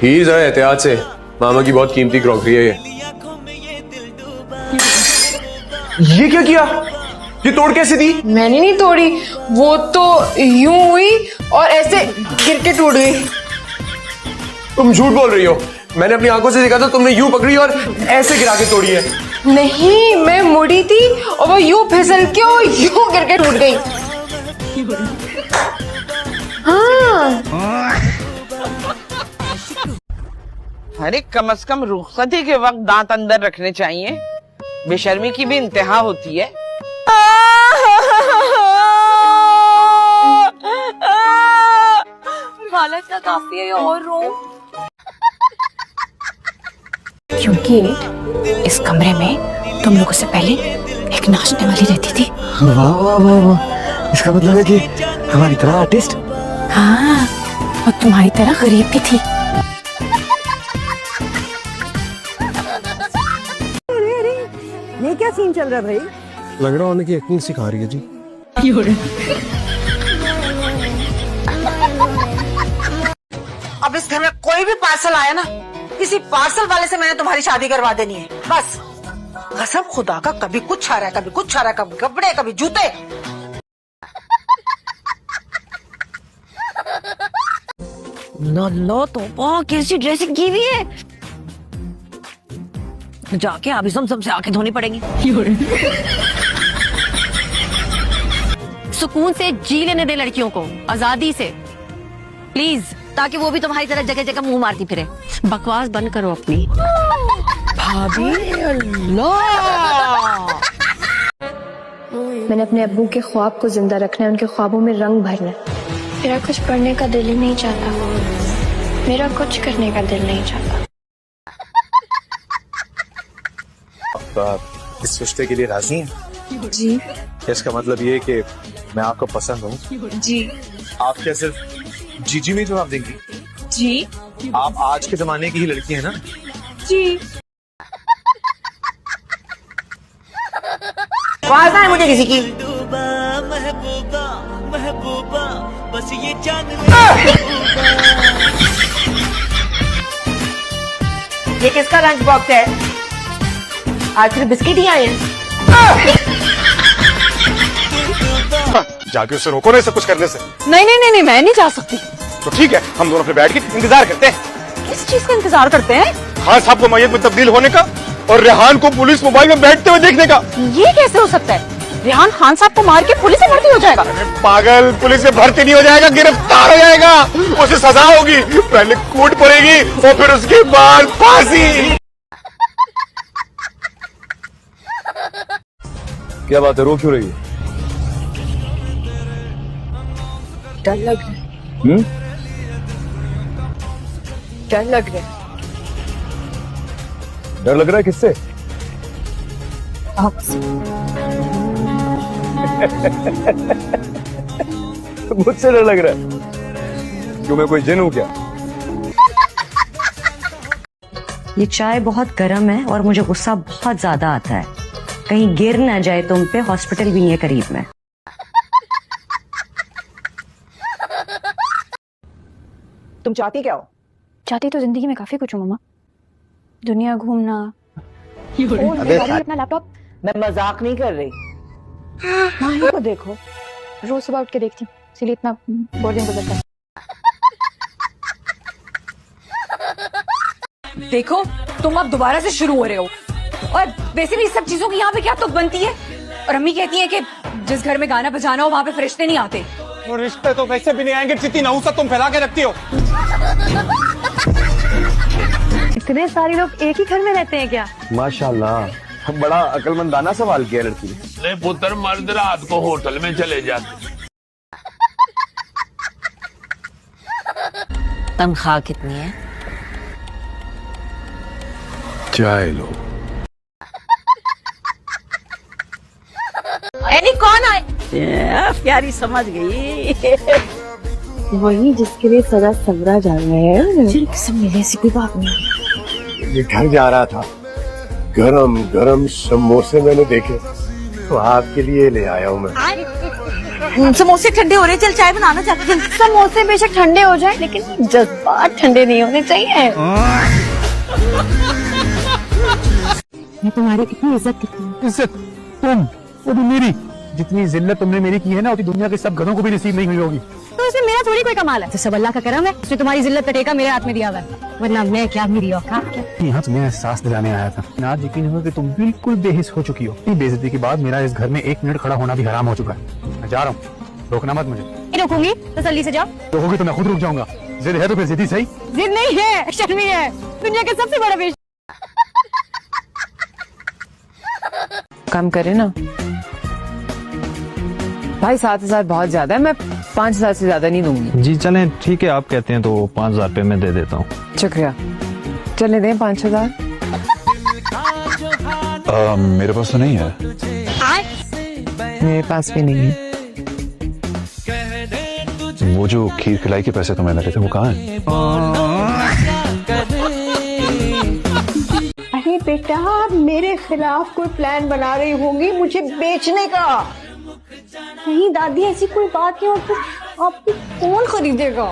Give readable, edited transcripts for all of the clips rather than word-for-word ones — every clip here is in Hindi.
ही जरा एहतियात से, मामा की बहुत कीमती क्रॉकरी है ये क्या किया? ये तोड़ कैसे दी? मैंने नहीं तोड़ी, वो तो यूं हुई और ऐसे गिर के टूट गई। तुम झूठ बोल रही हो। मैंने अपनी आंखों से देखा था, तुमने यूं पकड़ी और ऐसे गिरा के तोड़ी है। नहीं, मैं मुड़ी थी और वो यूं फिसल के और यूं गिर के टूट गई। हाँ। अरे कम से कम रुखसती के वक्त दांत अंदर रखने चाहिए। बेशर्मी की भी इंतहा होती है। हालत का काफी है और रो, क्योंकि इस कमरे में तुम लोगों से पहले एक नाचने वाली रहती थी। वाह वाह वाह वाह, इसका मतलब है कि हमारी तरह आर्टिस्ट। हाँ, और तुम्हारी तरह गरीब भी थी। ये क्या सीन चल रहा है भाई? लग रहा है कि एक्टिंग सिखा रही है जी। अब इस घर में कोई भी पार्सल आया ना, किसी पार्सल वाले से मैंने तुम्हारी शादी करवा देनी है बस। कसम खुदा का, कभी कुछ आ रहा है, कभी कुछ आ रहा है, कभी कपड़े, कभी जूते। लो तो कैसी ड्रेसिंग की हुई है, जाके अभी समसम से आके धोनी पड़ेगी। सुकून से जी लेने दे लड़कियों को, आजादी से प्लीज, ताकि वो भी तुम्हारी तरह जगह जगह मुंह मारती फिरे। बकवास बंद करो अपनी। भाभी अल्लाह, मैंने अपने अब्बू के ख्वाब को जिंदा रखना है, उनके ख्वाबों में रंग भरना है। मेरा कुछ पढ़ने का दिल ही नहीं चाहता, मेरा कुछ करने का दिल नहीं चाहता। आप इस रिश्ते के लिए राजी हैं? जी। इसका मतलब ये कि मैं आपको पसंद हूँ? जी। आप क्या सिर्फ जीजी में जवाब देंगी? जी। आप आज के जमाने की ही लड़की है ना? जी। आवाज आए मुझे किसी की। ये किसका लंच बॉक्स है? आज सिर्फ बिस्किट ही आए हैं। जाके उससे रोको ना इसे कुछ करने से। नहीं नहीं नहीं नहीं, मैं नहीं जा सकती। तो ठीक है, हम दोनों फिर बैठ के इंतजार करते हैं। किस चीज का इंतजार करते हैं? खान साहब को मैयत में तब्दील होने का और रेहान को पुलिस मोबाइल में बैठते हुए देखने का। ये कैसे हो सकता है? रेहान खान साहब को मार के पुलिस में भर्ती हो जाएगा। पागल, पुलिस में भर्ती नहीं हो जाएगा, गिरफ्तार हो जाएगा। उसे सजा होगी, पहले कूट पड़ेगी और फिर उसके बाद फांसी। क्या बात है, रो क्यों रही है? डर लग रहा है। डर लग रहा है। डर लग रहा है किससे? आपसे। मुझसे डर लग रहा है? क्यों, मैं कोई जिन हूं क्या? ये चाय बहुत गर्म है और मुझे गुस्सा बहुत ज्यादा आता है। कहीं गिर ना जाए तुम पे, हॉस्पिटल भी नहीं है करीब में। तुम चाहती क्या हो? चाहती तो जिंदगी में काफी कुछ हूँ मम्मा, दुनिया घूमना, अपना लैपटॉप। मैं मजाक नहीं कर रही। माही को देखो, रोज सुबह उठ के देखती हूँ, इसलिए इतना बोरिंग गुजरता है। देखो, तुम अब दोबारा से शुरू हो रहे हो। और वैसे भी सब चीजों की यहाँ पे क्या तुक बनती है? और अम्मी कहती है कि जिस घर में गाना बजाना हो वहाँ पे फरिश्ते नहीं आते। वो रिश्ते तो वैसे भी नहीं आएंगे, जितनी नहुसत तुम फैला के रखती हो। इतने सारे लोग एक ही घर में रहते हैं क्या? माशाल्लाह, बड़ा अकलमंदाना सवाल किया लड़की ने। पुत्र मर्द रात को होटल में चले जाते। तनख्वाह कितनी है? चाय लो। एनी कौन आए? प्यारी समझ गई। वही जिसके लिए सदा सबरा जा रहा है। किस्म मिले ऐसी कोई बात नहीं। ये घर जा रहा था, गरम गरम समोसे मैंने देखे तो आपके लिए ले आया हूँ मैं। समोसे ठंडे हो रहे, चल चाय बनाना चाहते हैं। समोसे बेशक ठंडे हो जाए लेकिन जज्बात ठंडे नहीं होने चाहिए। मैं तुम्हारी कितनी इज्जत करती हूँ। इज्जत तुम, वो भी मेरी। जितनी जिल्लत तुमने मेरी की है ना, उतनी दुनिया के सब गधों को भी नसीब नहीं हुई होगी। तो इसमें मेरा थोड़ी कोई कमाल है, तो सब अल्लाह का करम है। उसने तुम्हारी जिल्लत का टेका मेरे हाथ में दिया हुआ है, वरना मैं क्या, मेरी औकात क्या। यहाँ तुम्हें एहसास दिलाने आया था। आज यकीन हो कि तुम बिल्कुल बेहिस हो चुकी हो। इतनी बेइज्जती के बाद मेरा इस घर में 1 मिनट खड़ा होना भी हराम हो चुका है। मैं जा रहा हूँ, रोकना मत मुझे। नहीं रोकूंगी, तसल्ली से जाओ। रोकोगी तो मैं खुद रुक जाऊंगा। जिद है तो फिर जिद ही सही। जिद नहीं है, शर्मी है। दुनिया का सबसे बड़ा बेश। कम करे ना भाई, 7,000 बहुत ज्यादा है, मैं 5,000 से ज्यादा नहीं दूंगी। जी चलें, ठीक है, आप कहते हैं तो 5,000 पे मैं दे देता हूँ। शुक्रिया, चले दें 5,000। मेरे पास तो नहीं है। मेरे पास भी नहीं है। वो जो खीर खिलाई के पैसे तुम्हें लगे थे, वो कहाँ है? अरे बेटा, मेरे खिलाफ कोई प्लान बना रही होंगी मुझे बेचने का। नहीं दादी, ऐसी कोई बात नहीं, और फिर आपको कौन खरीदेगा।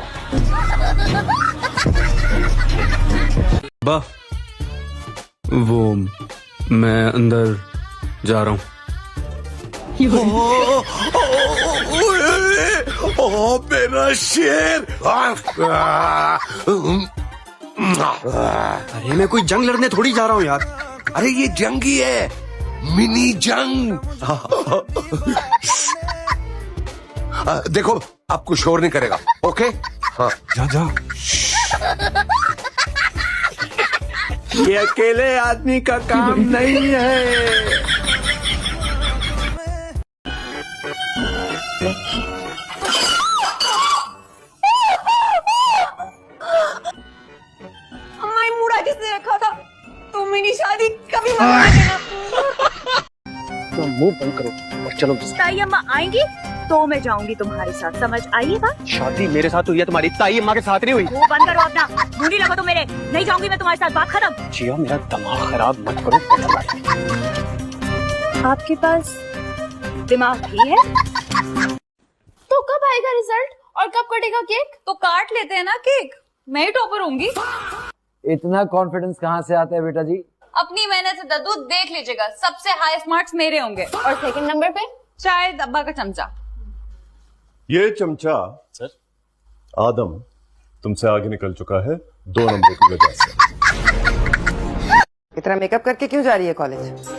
वो मैं अंदर जा रहा हूँ। ओ मेरा शेर। अरे मैं कोई जंग लड़ने थोड़ी जा रहा हूँ यार। अरे ये जंगी है, मिनी जंग। देखो, आपको शोर नहीं करेगा, ओके? हाँ, जा जा। ये अकेले आदमी का काम नहीं है। हमारी मूड़ा किसने रखा था? तुम मेरी शादी कभी मत करना। तो मुंह बंद करो और चलो। ताई अम्मा आएंगी तो मैं जाऊंगी तुम्हारे साथ, समझ आई बात? शादी मेरे साथ हुई है, तुम्हारी ताई अम्मा के साथ नहीं हुई। वो बंद करो अपना, मुंडी लगो तो मेरे। नहीं जाऊंगी मैं तुम्हारे साथ, बात खत्म। जिया, मेरा दिमाग खराब मत करो। आपके पास दिमाग भी है? तो कब आएगा रिजल्ट और कब कटेगा केक? तो काट लेते हैं ना केक, मैं ही टॉपर होंगी। इतना कॉन्फिडेंस कहाँ से आता है बेटा जी? अपनी मेहनत से दद्दू, देख लीजिएगा, सबसे हाईएस्ट मार्क्स मेरे होंगे। और सेकंड नंबर पे शायद अब्बा का चमचा। ये चमचा सर आदम तुमसे आगे निकल चुका है 2 नंबर की वजह से। इतना मेकअप करके क्यों जा रही है कॉलेज?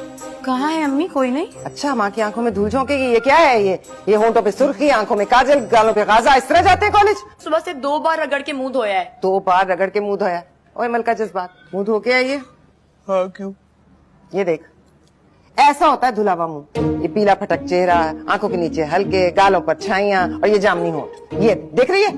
कहाँ है अम्मी? कोई नहीं। अच्छा, माँ की आंखों में धूल झोंकेगी, ये क्या है? ये होंठों पे सुर्खी, आंखों में काजल, गालों पे गाजा, इस तरह जाते हैं कॉलेज? सुबह से 2 बार रगड़ के मुंह धोया है। 2 बार रगड़ के मुंह धोया? ओए मलका जज्बात, मुंह धो के आइए। हाँ, क्यों? ये देख, ऐसा होता है धुलावा मुंह। ये पीला फटक चेहरा, आंखों के नीचे हल्के, गालों पर छाइयां, और ये जामनी होंठ। ये देख रही है?